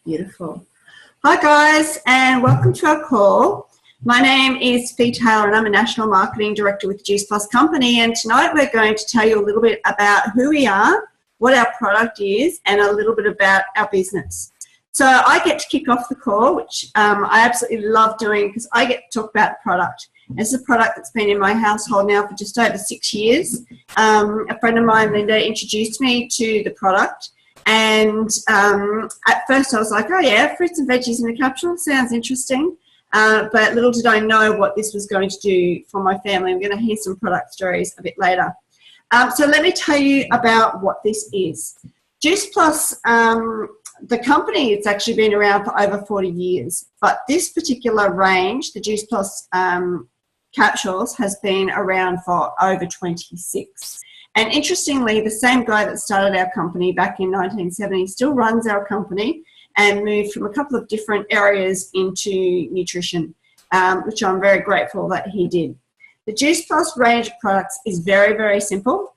Beautiful. Hi guys, and welcome to our call. My name is Fee Taylor and I'm a National Marketing Director with Juice Plus Company, and tonight we're going to tell you a little bit about who we are, what our product is, and a little bit about our business. So I get to kick off the call, which I absolutely love doing because I get to talk about the product. It's a product that's been in my household now for just over 6 years. A friend of mine, Linda, introduced me to the product. And at first I was like, oh yeah, fruits and veggies in a capsule, sounds interesting. But little did I know what this was going to do for my family. I'm going to hear some product stories a bit later. So let me tell you about what this is. Juice Plus, the company, it's actually been around for over 40 years. But this particular range, the Juice Plus capsules, has been around for over 26. And interestingly, the same guy that started our company back in 1970 still runs our company and moved from a couple of different areas into nutrition, which I'm very grateful that he did. The Juice Plus range of products is very, very simple.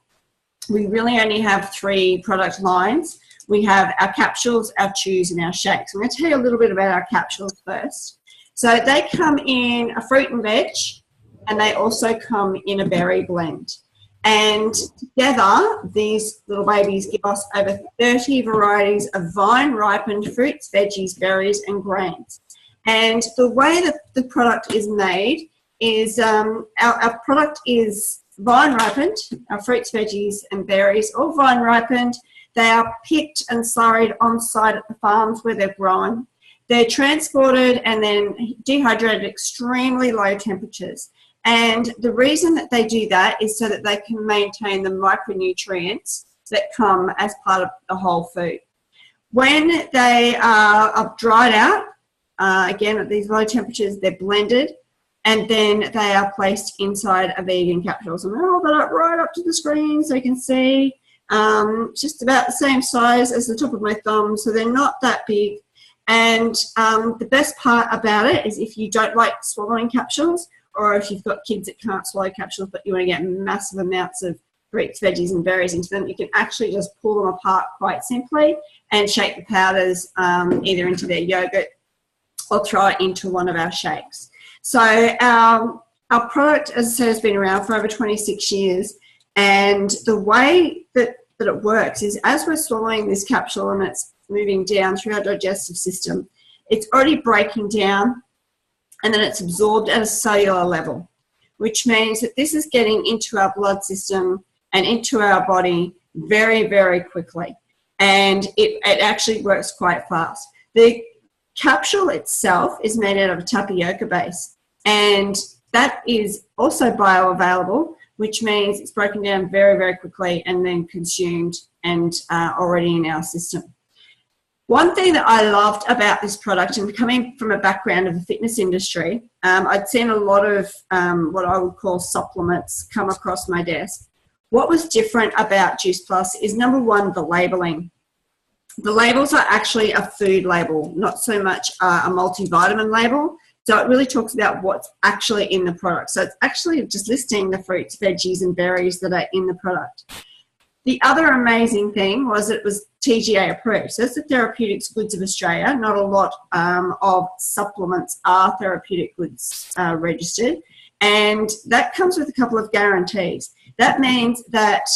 We really only have 3 product lines. We have our capsules, our chews, and our shakes. I'm going to tell you a little bit about our capsules first. So they come in a fruit and veg, and they also come in a berry blend. And together, these little babies give us over 30 varieties of vine-ripened fruits, veggies, berries, and grains. And the way that the product is made is our product is vine-ripened, our fruits, veggies, and berries, all vine-ripened. They are picked and slurried on-site at the farms where they're grown. They're transported and then dehydrated at extremely low temperatures. And the reason that they do that is so that they can maintain the micronutrients that come as part of the whole food. When they are dried out, again at these low temperatures, they're blended and then they are placed inside a vegan capsule. So I'm going to hold that up right up to the screen so you can see. Just about the same size as the top of my thumb, so they're not that big. And the best part about it is if you don't like swallowing capsules, or if you've got kids that can't swallow capsules but you want to get massive amounts of fruits, veggies and berries into them, you can actually just pull them apart quite simply and shake the powders either into their yogurt or throw it into one of our shakes. So our product, as I said, has been around for over 26 years, and the way that it works is as we're swallowing this capsule and it's moving down through our digestive system, it's already breaking down and then it's absorbed at a cellular level, which means that this is getting into our blood system and into our body very, very quickly. And it actually works quite fast. The capsule itself is made out of a tapioca base, and that is also bioavailable, which means it's broken down very, very quickly and then consumed and already in our system. One thing that I loved about this product, and coming from a background of the fitness industry, I'd seen a lot of what I would call supplements come across my desk. What was different about Juice Plus is, number one, the labeling. The labels are actually a food label, not so much a multivitamin label. So it really talks about what's actually in the product. So it's actually just listing the fruits, veggies, and berries that are in the product. The other amazing thing was it was TGA approved. So that's the Therapeutics Goods of Australia. Not a lot of supplements are therapeutic goods registered. And that comes with a couple of guarantees. That means that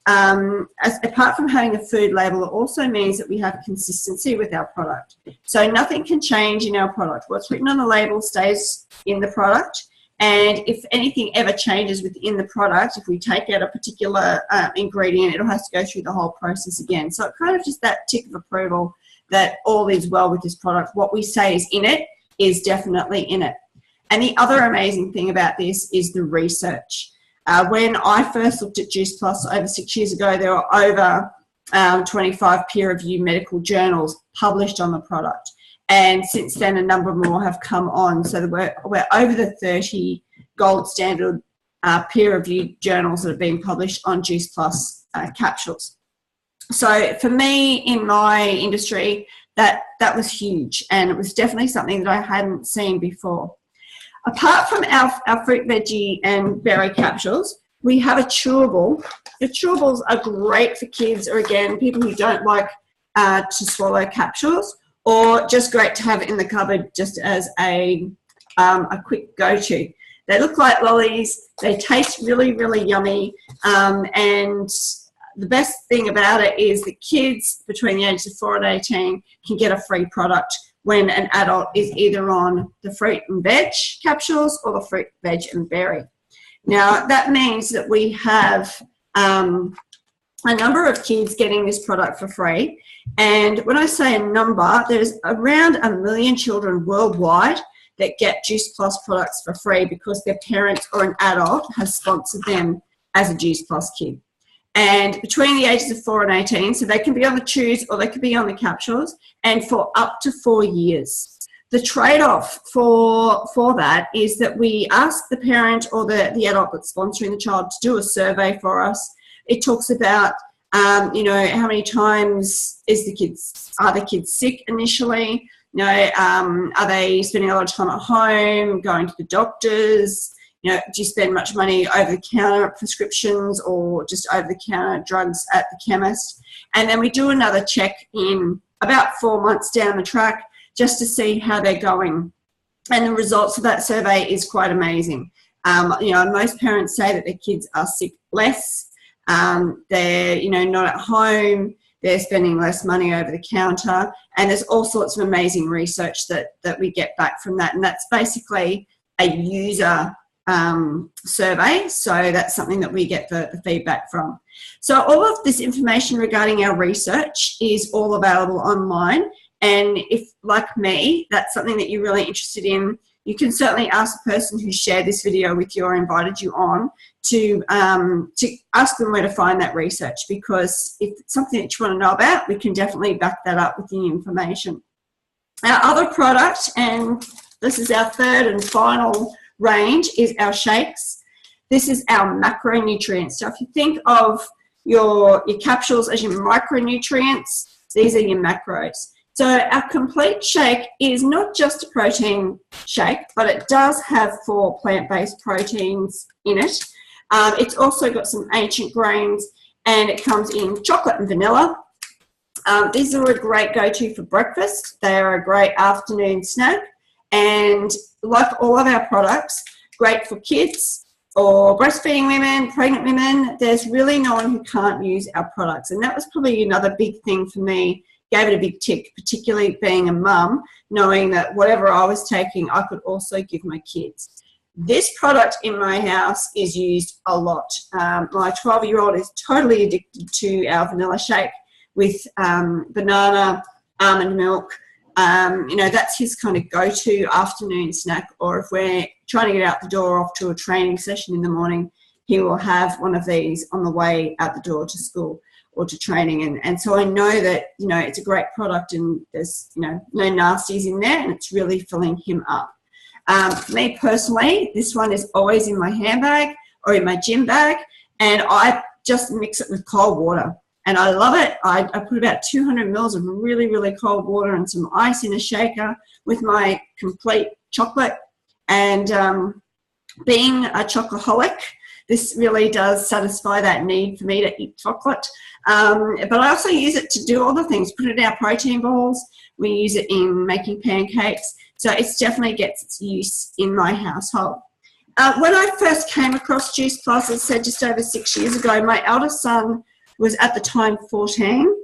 apart from having a food label, it also means that we have consistency with our product. So nothing can change in our product. What's written on the label stays in the product. And if anything ever changes within the product, if we take out a particular ingredient, it has to go through the whole process again. So it kind of just that tick of approval that all is well with this product. What we say is in it is definitely in it. And the other amazing thing about this is the research. When I first looked at Juice Plus over 6 years ago, there were over 25 peer-reviewed medical journals published on the product. And since then, a number more have come on. So we're over the 30 gold standard peer-reviewed journals that have been published on Juice Plus capsules. So for me, in my industry, that was huge. And it was definitely something that I hadn't seen before. Apart from our fruit, veggie, and berry capsules, we have a chewable. The chewables are great for kids or, again, people who don't like to swallow capsules, or just great to have in the cupboard just as a quick go-to. They look like lollies. They taste really, really yummy. And the best thing about it is the kids between the ages of 4 and 18 can get a free product when an adult is either on the fruit and veg capsules or the fruit, veg and berry. Now, that means that we have a number of kids getting this product for free. And when I say a number, there's around 1 million children worldwide that get Juice Plus products for free because their parents or an adult has sponsored them as a Juice Plus kid. And between the ages of 4 and 18, so they can be on the chews or they could be on the capsules, and for up to 4 years. The trade-off for that is that we ask the parent or the adult that's sponsoring the child to do a survey for us. It talks about, you know, how many times are the kids sick initially? You know, are they spending a lot of time at home, going to the doctors? You know, do you spend much money over the counter prescriptions or just over the counter drugs at the chemist? And then we do another check in about 4 months down the track just to see how they're going. And the results of that survey is quite amazing. You know, most parents say that their kids are sick less. They're, you know, not at home. They're spending less money over the counter. And there's all sorts of amazing research that we get back from that. And that's basically a user survey. So that's something that we get the feedback from. So all of this information regarding our research is all available online. And if, like me, that's something that you're really interested in, you can certainly ask the person who shared this video with you or invited you on to ask them where to find that research, because if it's something that you want to know about, we can definitely back that up with the information. Our other product, and this is our third and final range, is our shakes. This is our macronutrients. So if you think of your capsules as your micronutrients, these are your macros. So our complete shake is not just a protein shake, but it does have 4 plant-based proteins in it. It's also got some ancient grains, and it comes in chocolate and vanilla. These are a great go-to for breakfast. They are a great afternoon snack. And like all of our products, great for kids or breastfeeding women, pregnant women. There's really no one who can't use our products. And that was probably another big thing for me. Gave it a big tick, particularly being a mum, knowing that whatever I was taking, I could also give my kids. This product in my house is used a lot. My 12-year-old is totally addicted to our vanilla shake with banana, almond milk. You know, that's his kind of go-to afternoon snack. Or if we're trying to get out the door off to a training session in the morning, he will have one of these on the way out the door to school or to training. And so I know that, you know, it's a great product and there's, you know, no nasties in there, and it's really filling him up. For me personally, this one is always in my handbag or in my gym bag, and I just mix it with cold water. And I love it. I put about 200 mils of really, really cold water and some ice in a shaker with my complete chocolate. And being a chocoholic, this really does satisfy that need for me to eat chocolate. But I also use it to do other things. Put it in our protein balls. We use it in making pancakes. So it definitely gets its use in my household. When I first came across Juice Plus, as I said, just over 6 years ago, my eldest son was at the time 14.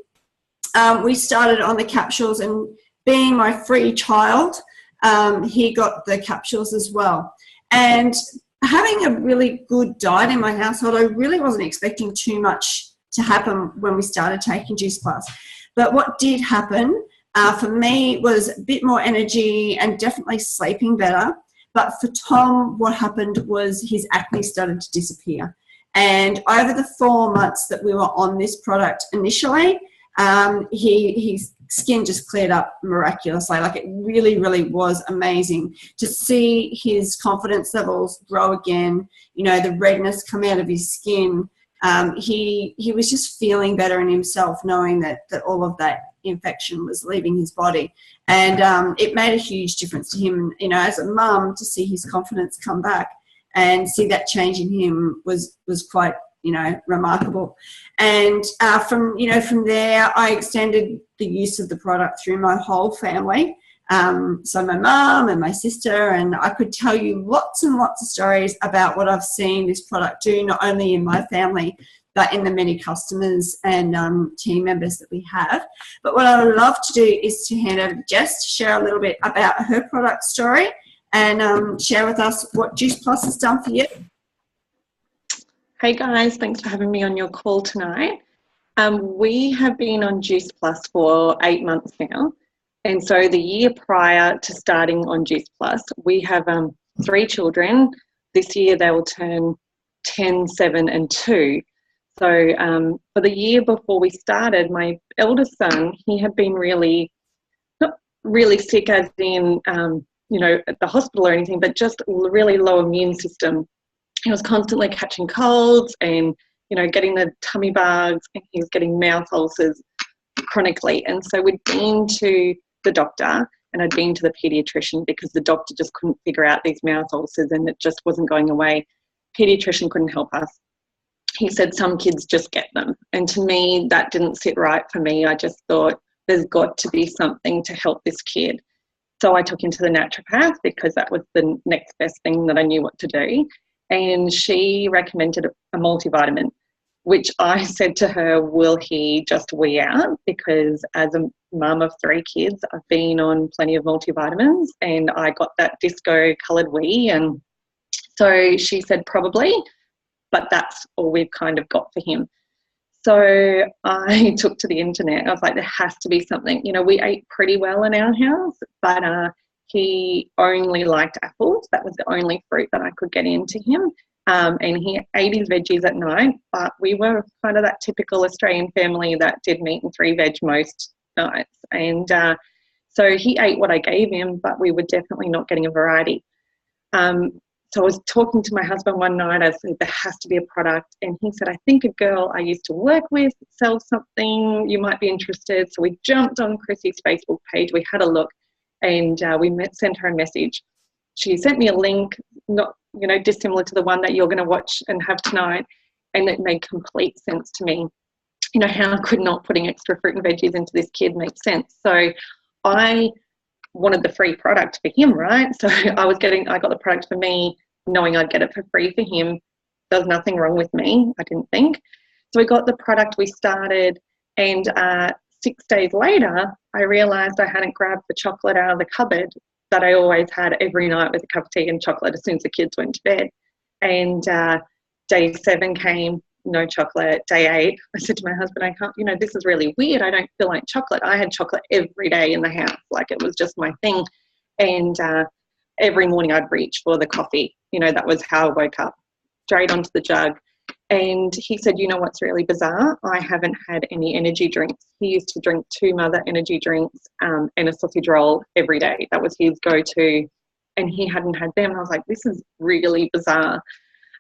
We started on the capsules, and being my free child, he got the capsules as well. And having a really good diet in my household, I really wasn't expecting too much to happen when we started taking Juice Plus. But what did happen for me was a bit more energy and definitely sleeping better. But for Tom, what happened was his acne started to disappear. And over the 4 months that we were on this product initially, his skin just cleared up miraculously. Like, it really, really was amazing to see his confidence levels grow again, you know, the redness come out of his skin. He was just feeling better in himself, knowing that all of that infection was leaving his body. And it made a huge difference to him, you know, as a mum, to see his confidence come back and see that change in him was quite remarkable. And from there, I extended the use of the product through my whole family. So my mum and my sister, and I could tell you lots and lots of stories about what I've seen this product do, not only in my family, but in the many customers and team members that we have. But what I would love to do is to hand over to Jess to share a little bit about her product story and share with us what Juice Plus has done for you. Hey guys, thanks for having me on your call tonight. We have been on Juice Plus for 8 months now. And so the year prior to starting on Juice Plus, we have 3 children. This year they will turn 10, 7 and 2. So for the year before we started, my eldest son, he had been not really sick as in, at the hospital or anything, but just really low immune system. He was constantly catching colds and, getting the tummy bugs, and he was getting mouth ulcers chronically. And so we'd been to the doctor and I'd been to the pediatrician because the doctor just couldn't figure out these mouth ulcers and it just wasn't going away. Pediatrician couldn't help us. He said some kids just get them. And to me, that didn't sit right for me. I just thought there's got to be something to help this kid. So I took him to the naturopath because that was the next best thing that I knew what to do. And she recommended a multivitamin, which I said to her, will he just wee out? Because as a mum of 3 kids, I've been on plenty of multivitamins and I got that disco coloured wee. And so she said probably, but that's all we've kind of got for him. So I took to the internet. I was like, there has to be something. We ate pretty well in our house, but he only liked apples. That was the only fruit that I could get into him. And he ate his veggies at night, but we were kind of that typical Australian family that did meat and 3 veg most nights. And so he ate what I gave him, but we were definitely not getting a variety. So I was talking to my husband one night. I said, there has to be a product. And he said, I think a girl I used to work with sells something. You might be interested. So we jumped on Chrissy's Facebook page. We had a look and sent her a message. She sent me a link, not dissimilar to the one that you're going to watch and have tonight. And it made complete sense to me. How could not putting extra fruit and veggies into this kid make sense? So I wanted the free product for him, right? So I got the product for me, knowing I'd get it for free for him. There's nothing wrong with me, I didn't think. So we got the product, we started, and 6 days later, I realised I hadn't grabbed the chocolate out of the cupboard that I always had every night with a cup of tea and chocolate as soon as the kids went to bed. And day 7 came, no chocolate. Day 8, I said to my husband, I can't, this is really weird. I don't feel like chocolate. I had chocolate every day in the house. Like it was just my thing. And every morning I'd reach for the coffee. That was how I woke up, straight onto the jug. And he said, what's really bizarre? I haven't had any energy drinks. He used to drink 2 Mother energy drinks and a sausage roll every day. That was his go-to. And he hadn't had them. I was like, this is really bizarre.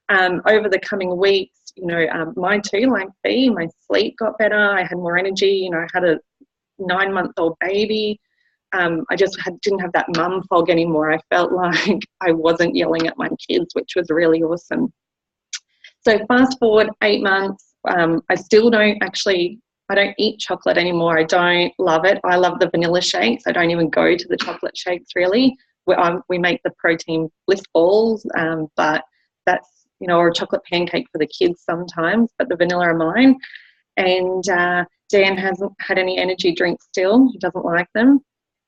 Over the coming weeks, mine too, like B, my sleep got better. I had more energy. I had a 9-month-old baby. I just didn't have that mum fog anymore. I felt like I wasn't yelling at my kids, which was really awesome. So fast forward 8 months, I still don't I don't eat chocolate anymore. I don't love it. I love the vanilla shakes. I don't even go to the chocolate shakes really. We make the protein bliss balls, but that's, or a chocolate pancake for the kids sometimes, but the vanilla are mine. And Dan hasn't had any energy drinks still. He doesn't like them.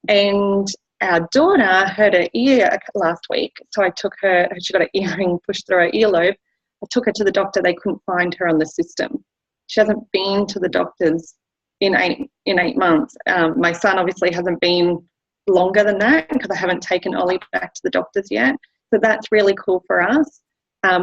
And our daughter hurt her ear last week. So I took her, she got an earring pushed through her earlobe. I took her to the doctor. They couldn't find her on the system. She hasn't been to the doctors in eight months. My son obviously hasn't been longer than that because I haven't taken Ollie back to the doctors yet. So that's really cool for us.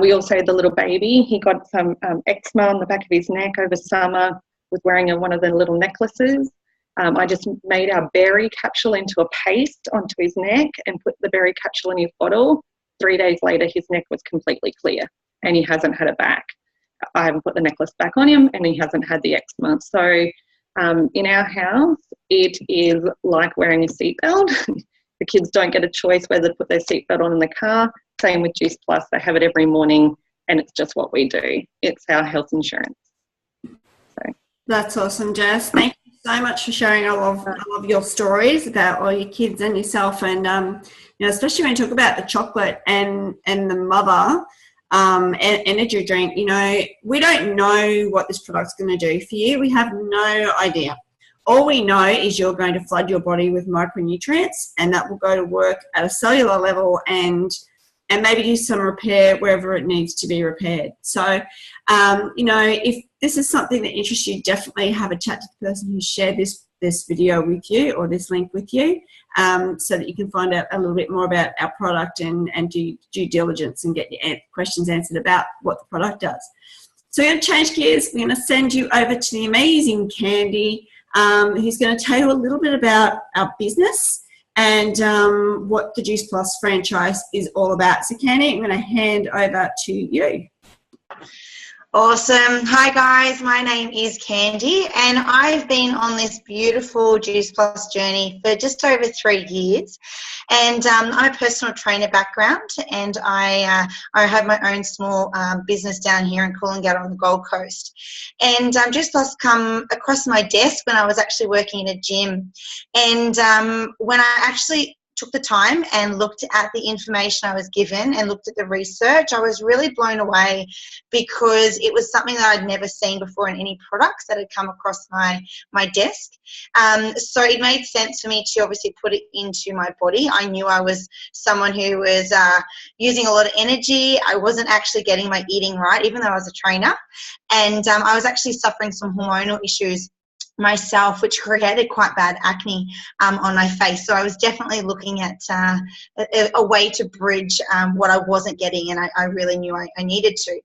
We also had the little baby. He got some eczema on the back of his neck over summer, was wearing one of the little necklaces. I just made our berry capsule into a paste onto his neck and put the berry capsule in his bottle. 3 days later, his neck was completely clear and he hasn't had it back. I haven't put the necklace back on him and he hasn't had the eczema. So in our house, it is like wearing a seatbelt. The kids don't get a choice whether to put their seatbelt on in the car. Same with Juice Plus. They have it every morning and it's just what we do. It's our health insurance. So that's awesome, Jess. Thank you so much for sharing. I love your stories about all your kids and yourself, and you know, especially when you talk about the chocolate and the mother energy drink. You know, we don't know what this product's going to do for you. We have no idea. All we know is you're going to flood your body with micronutrients, and that will go to work at a cellular level and maybe do some repair wherever it needs to be repaired. So, you know, if this is something that interests you, definitely have a chat to the person who shared this video with you or this link with you, so that you can find out a little bit more about our product and do due diligence and get your questions answered about what the product does. So we're going to change gears. We're going to send you over to the amazing Candy, who's going to tell you a little bit about our business and what the Juice Plus franchise is all about. So Candy, I'm going to hand over to you. Awesome. Hi guys, my name is Candy and I've been on this beautiful Juice Plus journey for just over 3 years, and I'm a personal trainer background, and I have my own small business down here in Coolangatta on the Gold Coast, and Juice Plus come across my desk when I was actually working in a gym, and when I actually took the time and looked at the information I was given and looked at the research, I was really blown away because it was something that I'd never seen before in any products that had come across my desk. So it made sense for me to obviously put it into my body. I knew I was someone who was using a lot of energy. I wasn't actually getting my eating right, even though I was a trainer. And I was actually suffering some hormonal issues myself, which created quite bad acne on my face. So I was definitely looking at a way to bridge what I wasn't getting, and I really knew I needed to.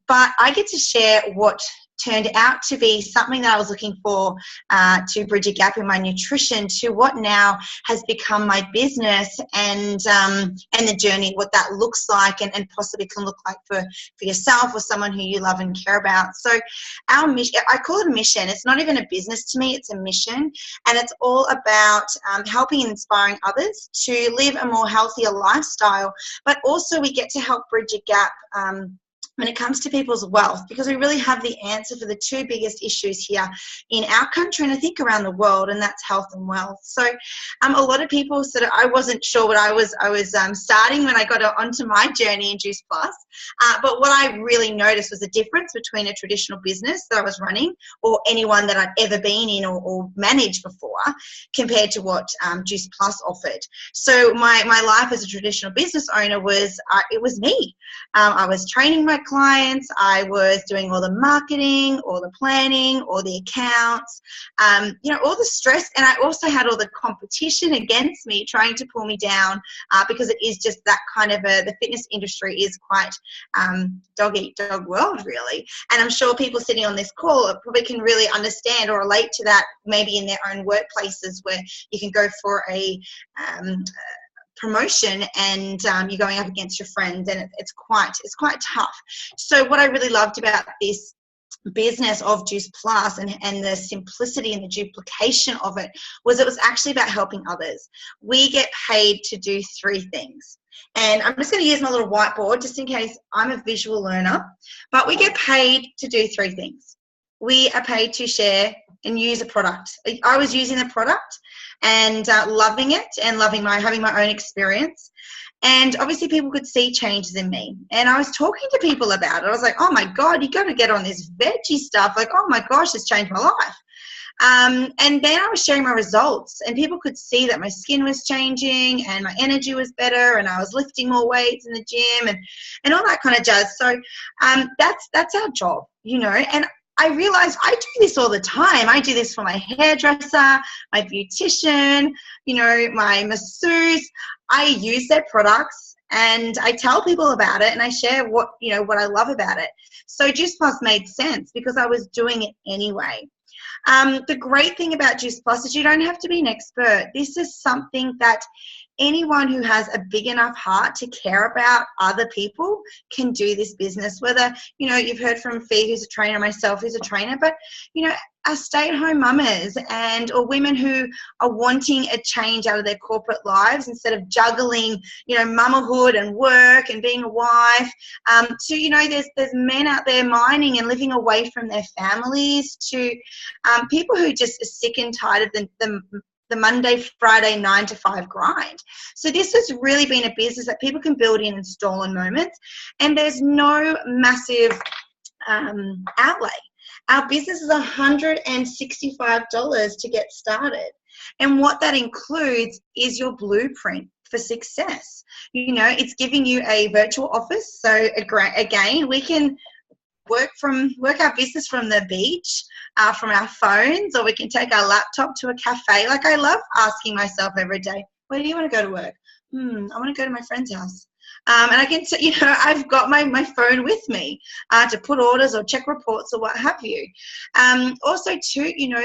But I get to share what turned out to be something that I was looking for to bridge a gap in my nutrition to what now has become my business, and the journey, what that looks like and possibly can look like for yourself or someone who you love and care about. So our mission, I call it a mission. It's not even a business to me, it's a mission, and it's all about helping and inspiring others to live a more healthier lifestyle, but also we get to help bridge a gap when it comes to people's wealth, because we really have the answer for the 2 biggest issues here in our country and I think around the world, and that's health and wealth. So a lot of people said I wasn't sure what I was starting when I got onto my journey in Juice Plus, but what I really noticed was the difference between a traditional business that I was running or anyone that I'd ever been in or managed before compared to what Juice Plus offered. So my life as a traditional business owner was it was me. I was training my clients, I was doing all the marketing, all the planning, all the accounts, you know, all the stress, and I also had all the competition against me trying to pull me down because it is just that kind of the fitness industry is quite dog eat dog world really, and I'm sure people sitting on this call probably can really understand or relate to that, maybe in their own workplaces where you can go for a promotion and you're going up against your friends, and it's quite tough. So what I really loved about this business of Juice Plus and the simplicity and the duplication of it was actually about helping others. We get paid to do 3 things. And I'm just going to use my little whiteboard just in case I'm a visual learner, but we get paid to do 3 things. We are paid to share and use a product. I was using the product and loving it and having my own experience. And obviously people could see changes in me. And I was talking to people about it. I was like, oh my God, you got to get on this veggie stuff. Like, oh my gosh, it's changed my life. And then I was sharing my results, and people could see that my skin was changing and my energy was better, and I was lifting more weights in the gym and all that kind of jazz. So that's our job, you know. And I realized I do this all the time. I do this for my hairdresser, my beautician, you know, my masseuse. I use their products and I tell people about it and I share what I love about it. So Juice Plus made sense because I was doing it anyway. The great thing about Juice Plus is you don't have to be an expert. This is something that anyone who has a big enough heart to care about other people can do this business. Whether, you know, you've heard from Fee, who's a trainer, myself, who's a trainer, but, you know, our stay-at-home mamas or women who are wanting a change out of their corporate lives instead of juggling, you know, mamahood and work and being a wife. So, you know, there's men out there mining and living away from their families, to people who just are sick and tired of the Monday, Friday, 9 to 5 grind. So this has really been a business that people can build in stolen moments, and there's no massive outlay. Our business is $165 to get started. And what that includes is your blueprint for success. You know, it's giving you a virtual office. So again, we can work our business from the beach, from our phones, or we can take our laptop to a cafe. Like, I love asking myself every day, where do you want to go to work? I want to go to my friend's house. And I can, you know, I've got my phone with me to put orders or check reports or what have you. Also too, you know,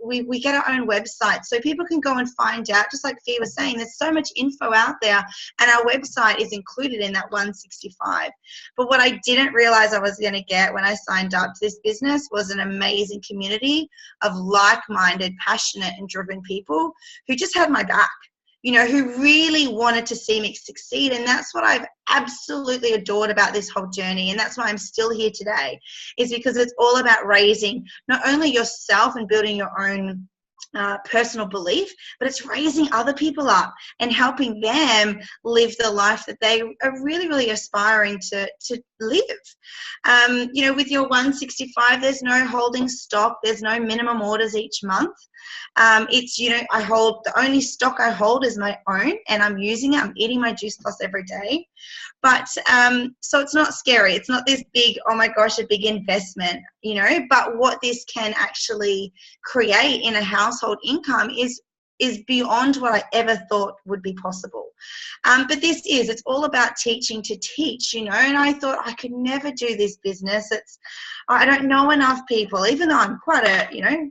we get our own website, so people can go and find out, just like Fee was saying, there's so much info out there, and our website is included in that 165. But what I didn't realize I was going to get when I signed up to this business was an amazing community of like-minded, passionate and driven people who just had my back, you know, who really wanted to see me succeed. And that's what I've absolutely adored about this whole journey. And that's why I'm still here today, is because it's all about raising not only yourself and building your own personal belief, but it's raising other people up and helping them live the life that they are really, really aspiring to live. You know, with your 165, there's no holding stock. There's no minimum orders each month. It's, you know, the only stock I hold is my own, and I'm using it. I'm eating my Juice Plus every day. But so it's not scary. It's not this big, oh my gosh, a big investment, you know, but what this can actually create in a household income is beyond what I ever thought would be possible. But it's all about teaching to teach, you know, and I thought I could never do this business. I don't know enough people, even though I'm quite a, you know,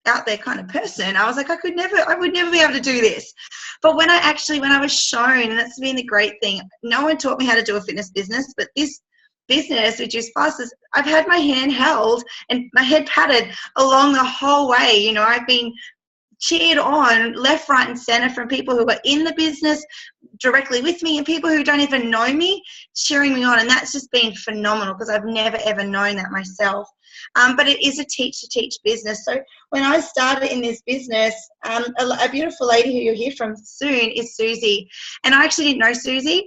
out there kind of person. I was like, I would never be able to do this. But when I was shown, and that's been the great thing, no one taught me how to do a fitness business, but this business, which is fastest, I've had my hand held and my head patted along the whole way. You know, I've been cheered on left, right and center from people who are in the business directly with me, and people who don't even know me cheering me on. And that's just been phenomenal, because I've never ever known that myself. But it is a teach-to-teach business. So when I started in this business, a beautiful lady who you'll hear from soon is Suzie. And I actually didn't know Suzie.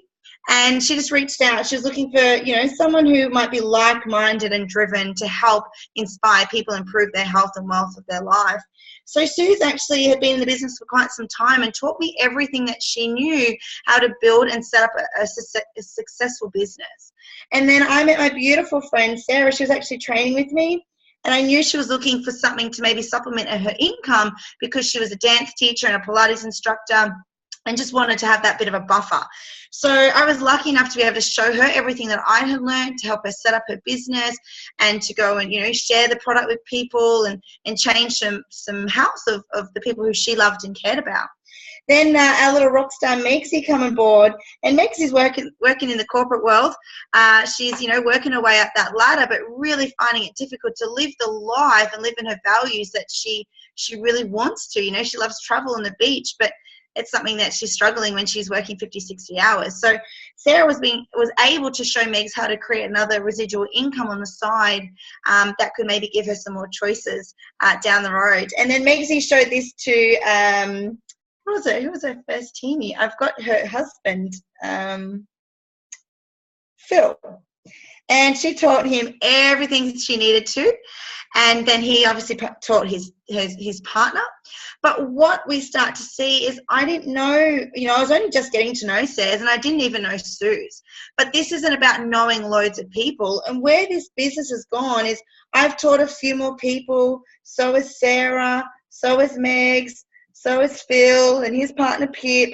And she just reached out. She was looking for, you know, someone who might be like-minded and driven to help inspire people improve their health and wealth of their life. So Suze actually had been in the business for quite some time and taught me everything that she knew how to build and set up a successful business. And then I met my beautiful friend, Sarah. She was actually training with me. And I knew she was looking for something to maybe supplement her income, because she was a dance teacher and a Pilates instructor, and just wanted to have that bit of a buffer. So I was lucky enough to be able to show her everything that I had learned to help her set up her business, and to go and, you know, share the product with people and change some house of the people who she loved and cared about. Then our little rock star Megsy come on board, and Megsy's working in the corporate world. She's, you know, working her way up that ladder, but really finding it difficult to live the life and live in her values that she really wants to. You know, she loves travel and the beach, but it's something that she's struggling when she's working 50, 60 hours. So Sarah was able to show Megs how to create another residual income on the side that could maybe give her some more choices down the road. And then Megsy showed this to, who was her first teamie? I've got her husband, Phil. And she taught him everything she needed to. And then he obviously taught his partner. But what we start to see is, I didn't know, you know, I was only just getting to know Sarah, and I didn't even know Suze. But this isn't about knowing loads of people. And where this business has gone is, I've taught a few more people. So has Sarah, so has Megs, so is Phil and his partner Pip.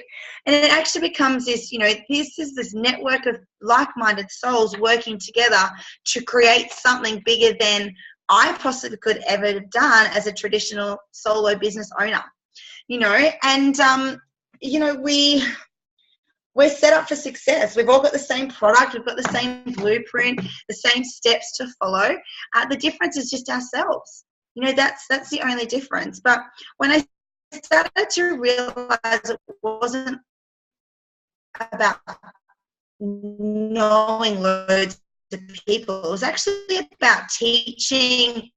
And it actually becomes this, you know, this network of like-minded souls working together to create something bigger than I possibly could ever have done as a traditional solo business owner, you know. And you know, we're set up for success. We've all got the same product. We've got the same blueprint, the same steps to follow. The difference is just ourselves. You know, that's the only difference. But when I started to realize it wasn't about knowing loads of people, it was actually about teaching,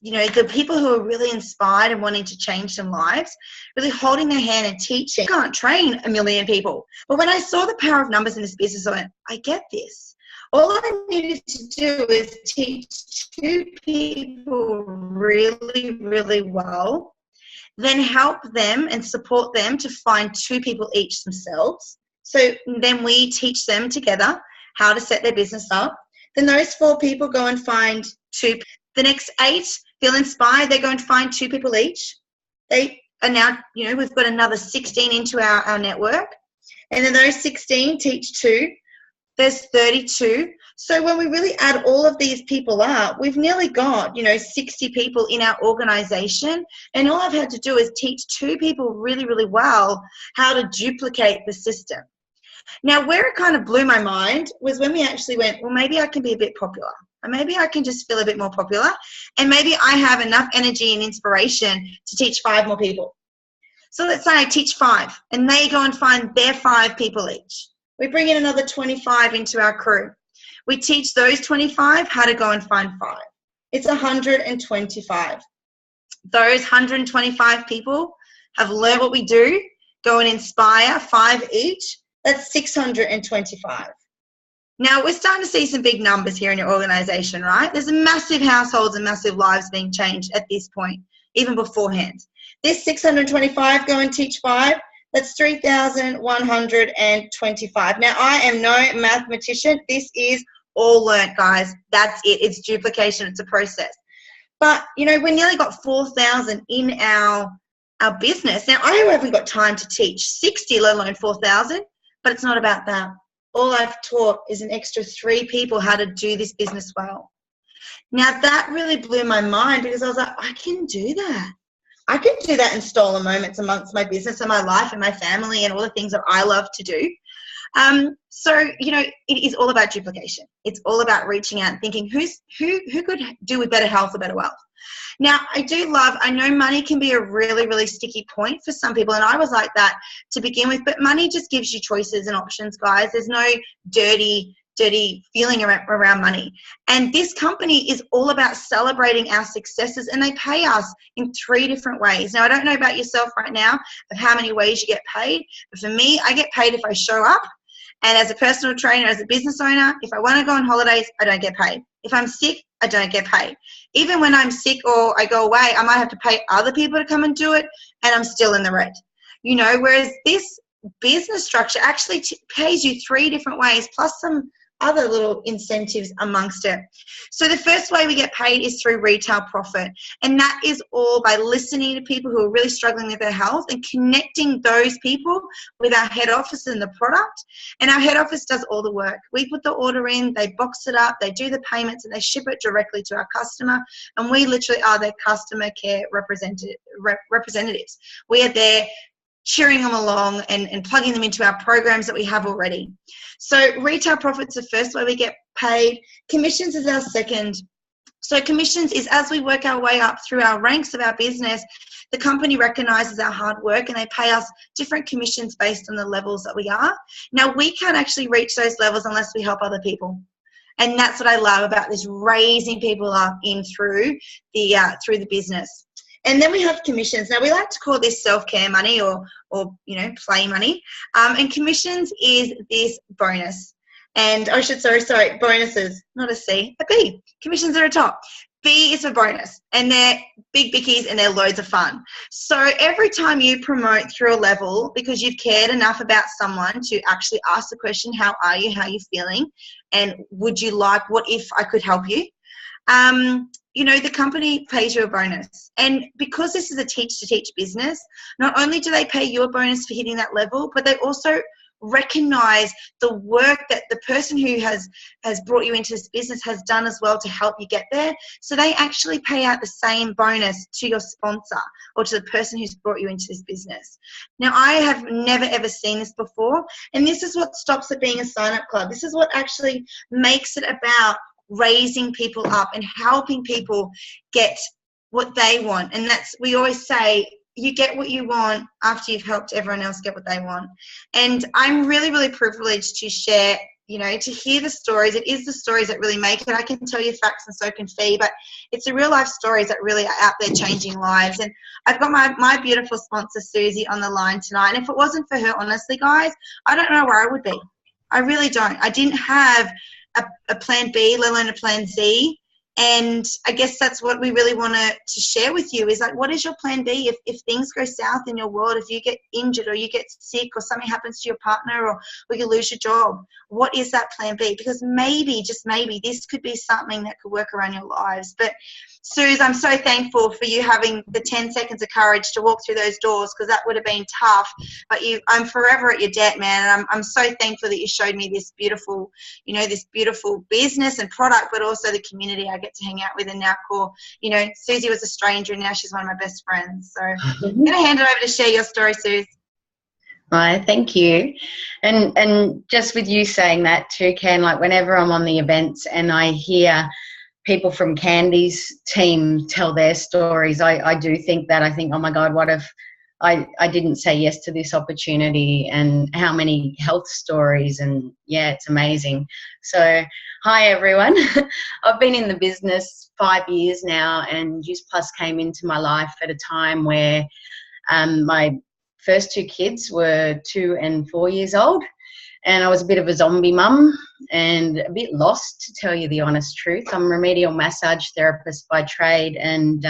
you know, the people who are really inspired and wanting to change some lives, really holding their hand and teaching. I can't train 1 million people. But when I saw the power of numbers in this business, I went, I get this. All I needed to do is teach 2 people really, really well, then help them and support them to find 2 people each themselves. So then we teach them together how to set their business up. Then those 4 people go and find 2. The next 8 feel inspired. They go and find 2 people each. They are now, you know, we've got another 16 into our network. And then those 16 teach 2. There's 32. So when we really add all of these people up, we've nearly got, you know, 60 people in our organization. And all I've had to do is teach 2 people really, really well how to duplicate the system. Now, where it kind of blew my mind was when we actually went, well, maybe I can be a bit popular. And maybe I can just feel a bit more popular. And maybe I have enough energy and inspiration to teach 5 more people. So let's say I teach 5 and they go and find their 5 people each. We bring in another 25 into our crew. We teach those 25 how to go and find 5. It's 125. Those 125 people have learned what we do, go and inspire 5 each. That's 625. Now, we're starting to see some big numbers here in your organization, right? There's massive households and massive lives being changed at this point, even beforehand. This 625 go and teach 5. That's 3,125. Now, I am no mathematician. This is all learnt, guys. That's it. It's duplication. It's a process. But, you know, we nearly got 4,000 in our business. Now, I haven't got time to teach 60, let alone 4,000, but it's not about that. All I've taught is an extra 3 people how to do this business well. Now, that really blew my mind because I was like, I can do that. I can do that in stolen moments amongst my business and my life and my family and all the things that I love to do. So, you know, it is all about duplication. It's all about reaching out and thinking who could do with better health or better wealth. Now, I know money can be a really, really sticky point for some people, and I was like that to begin with, but money just gives you choices and options, guys. There's no dirty feeling around money. And this company is all about celebrating our successes, and they pay us in 3 different ways. Now, I don't know about yourself right now of how many ways you get paid, but for me, I get paid if I show up. And as a personal trainer, as a business owner, if I want to go on holidays, I don't get paid. If I'm sick, I don't get paid. Even when I'm sick or I go away, I might have to pay other people to come and do it, and I'm still in the red. You know, whereas this business structure actually pays you 3 different ways, plus some other little incentives amongst it. So the first way we get paid is through retail profit, and that is all by listening to people who are really struggling with their health and connecting those people with our head office and the product. And our head office does all the work. We put the order in, they box it up, they do the payments, and they ship it directly to our customer, and we literally are their customer care representatives. We are there cheering them along and plugging them into our programs that we have already. So retail profits is the first way we get paid. Commissions is our second. So commissions is as we work our way up through our ranks of our business, the company recognizes our hard work and they pay us different commissions based on the levels that we are. Now, we can't actually reach those levels unless we help other people. And that's what I love about this, raising people up in through the business. And then we have commissions. Now, we like to call this self-care money or you know, play money. And commissions is this bonus. And I should sorry, bonuses, not a C, a B. Commissions are a top. B is for bonus, and they're big bickies and they're loads of fun. So every time you promote through a level because you've cared enough about someone to actually ask the question, how are you, how are you feeling, and would you like, what if I could help you? You know, the company pays you a bonus. And because this is a teach-to-teach business, not only do they pay you a bonus for hitting that level, but they also recognize the work that the person who has brought you into this business has done as well to help you get there. So they actually pay out the same bonus to your sponsor or to the person who's brought you into this business. Now, I have never ever seen this before, and this is what stops it being a sign-up club. This is what actually makes it about raising people up and helping people get what they want. And that's, we always say, you get what you want after you've helped everyone else get what they want. And I'm really, really privileged to share, you know, to hear the stories. It is the stories that really make it. I can tell you facts and so can Fee, but it's the real life stories that really are out there changing lives. And I've got my beautiful sponsor, Suzie, on the line tonight. And if it wasn't for her, honestly, guys, I don't know where I would be. I really don't. I didn't have a plan B, let alone a plan Z. And I guess that's what we really want to share with you is like, what is your plan B if things go south in your world, if you get injured or you get sick or something happens to your partner or you lose your job? What is that plan B? Because maybe, just maybe, this could be something that could work around your lives. But Suze, I'm so thankful for you having the 10 seconds of courage to walk through those doors, because that would have been tough. But I'm forever at your debt, man. And I'm so thankful that you showed me this beautiful, you know, this beautiful business and product, but also the community I get to hang out with and now call. You know, Suzie was a stranger and now she's one of my best friends. So I'm going to hand it over to share your story, Suze. Right, thank you. And just with you saying that too, Ken, like whenever I'm on the events and I hear people from Candy's team tell their stories, I do think that, I think, oh my God, what if I didn't say yes to this opportunity, and how many health stories, and yeah, it's amazing. So hi everyone. I've been in the business 5 years now, and Juice Plus came into my life at a time where my first two kids were 2 and 4 years old. And I was a bit of a zombie mum and a bit lost, to tell you the honest truth. I'm a remedial massage therapist by trade, and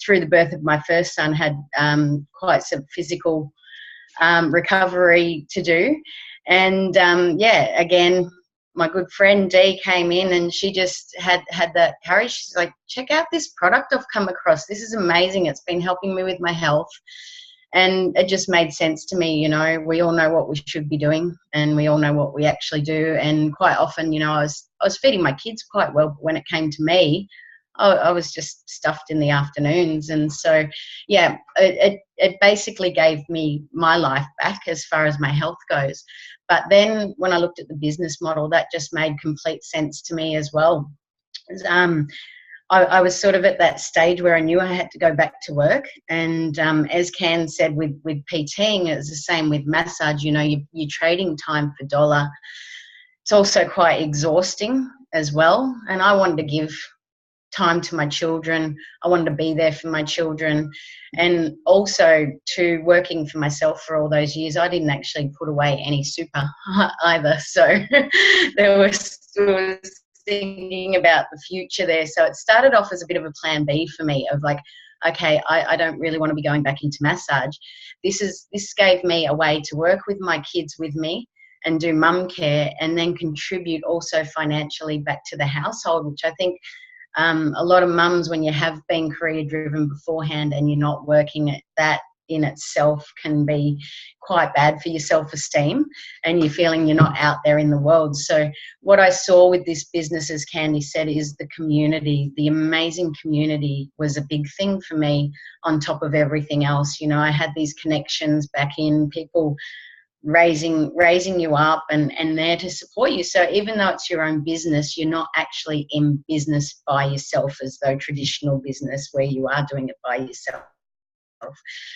through the birth of my first son had quite some physical recovery to do. And yeah, again, my good friend Dee came in and she just had that courage. She's like, check out this product I've come across. This is amazing. It's been helping me with my health. And it just made sense to me. You know, we all know what we should be doing and we all know what we actually do. And quite often, you know, I was feeding my kids quite well, but when it came to me, I was just stuffed in the afternoons. And so, yeah, it basically gave me my life back as far as my health goes. But then when I looked at the business model, that just made complete sense to me as well. I was sort of at that stage where I knew I had to go back to work. And as Ken said, with PTing, it's the same with massage. You know, you're trading time for dollar. It's also quite exhausting as well. And I wanted to give time to my children. I wanted to be there for my children. And also to working for myself for all those years, I didn't actually put away any super either. So there was thinking about the future there. So it started off as a bit of a plan B for me of like, okay, I don't really want to be going back into massage. This gave me a way to work with my kids with me and do mum care, and then contribute also financially back to the household, which I think a lot of mums, when you have been career driven beforehand and you're not working at that in itself, can be quite bad for your self-esteem and you're feeling you're not out there in the world. So what I saw with this business, as Candy said, is the community. The amazing community was a big thing for me on top of everything else. You know, I had these connections back in, people raising you up and there to support you. So even though it's your own business, you're not actually in business by yourself as though traditional business where you are doing it by yourself.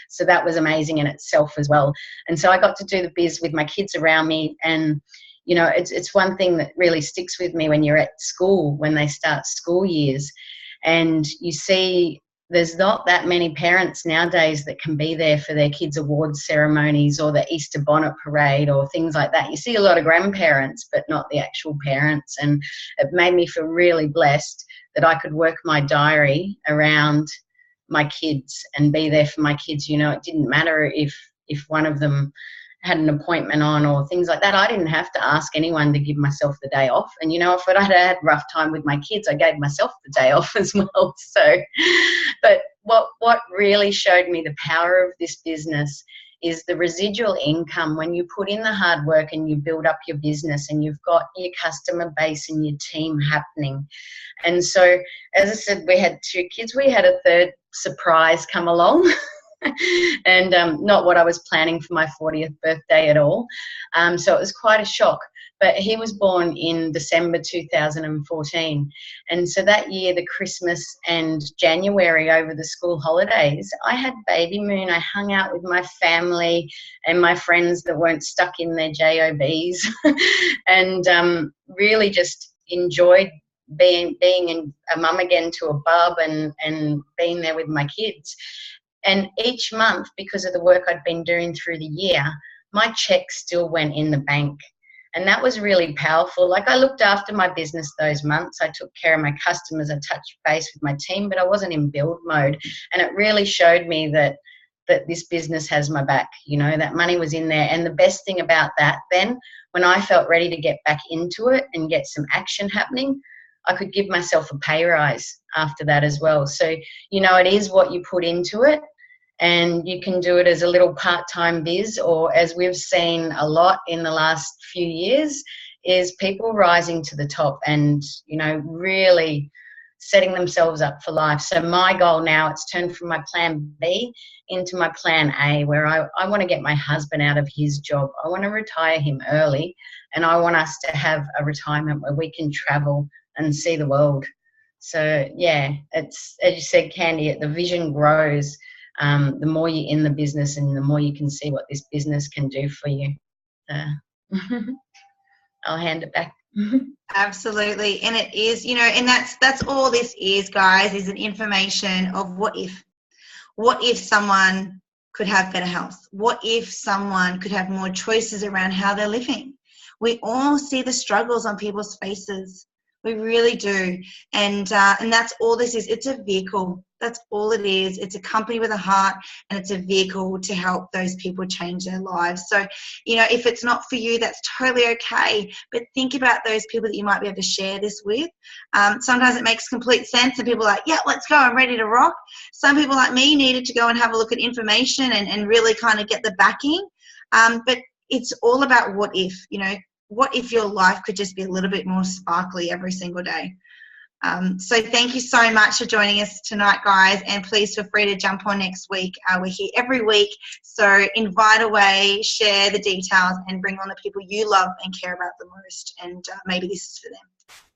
So that was amazing in itself as well. And so I got to do the biz with my kids around me. And, you know, it's one thing that really sticks with me when you're at school, when they start school years, and you see there's not that many parents nowadays that can be there for their kids' awards ceremonies or the Easter bonnet parade or things like that. You see a lot of grandparents, but not the actual parents. And it made me feel really blessed that I could work my diary around my kids and be there for my kids. You know, it didn't matter if one of them had an appointment on or things like that. I didn't have to ask anyone to give myself the day off. And, you know, if I had a rough time with my kids, I gave myself the day off as well. So, but what really showed me the power of this business is the residual income when you put in the hard work and you build up your business and you've got your customer base and your team happening. And so, as I said, we had 2 kids. We had a third surprise come along. And not what I was planning for my 40th birthday at all. So it was quite a shock. But he was born in December 2014. And so that year, the Christmas and January over the school holidays, I had baby moon. I hung out with my family and my friends that weren't stuck in their jobs and really just enjoyed being a mum again to a bub and being there with my kids. And each month, because of the work I'd been doing through the year, my check still went in the bank. And that was really powerful. Like, I looked after my business those months. I took care of my customers. I touched base with my team, but I wasn't in build mode. And it really showed me that this business has my back, you know, that money was in there. And the best thing about that then, when I felt ready to get back into it and get some action happening, I could give myself a pay rise after that as well. So, you know, it is what you put into it. And you can do it as a little part-time biz, or as we've seen a lot in the last few years, is people rising to the top and, you know, really setting themselves up for life. So my goal now, it's turned from my plan B into my plan A, where I want to get my husband out of his job. I want to retire him early, and I want us to have a retirement where we can travel and see the world. So, yeah, it's, as you said, Candy, the vision grows. The more you're in the business and the more you can see what this business can do for you. I'll hand it back. Absolutely. And it is, you know, and that's all this is, guys, is an information of what if someone could have better health? What if someone could have more choices around how they're living? We all see the struggles on people's faces. We really do. And that's all this is. It's a vehicle. That's all it is. It's a company with a heart, and it's a vehicle to help those people change their lives. So, you know, if it's not for you, that's totally okay. But think about those people that you might be able to share this with. Sometimes it makes complete sense, and people are like, yeah, let's go. I'm ready to rock. Some people like me needed to go and have a look at information and really kind of get the backing. But it's all about what if, you know, what if your life could just be a little bit more sparkly every single day? So thank you so much for joining us tonight, guys, and please feel free to jump on next week. We're here every week, so invite away, share the details, and bring on the people you love and care about the most, and maybe this is for them.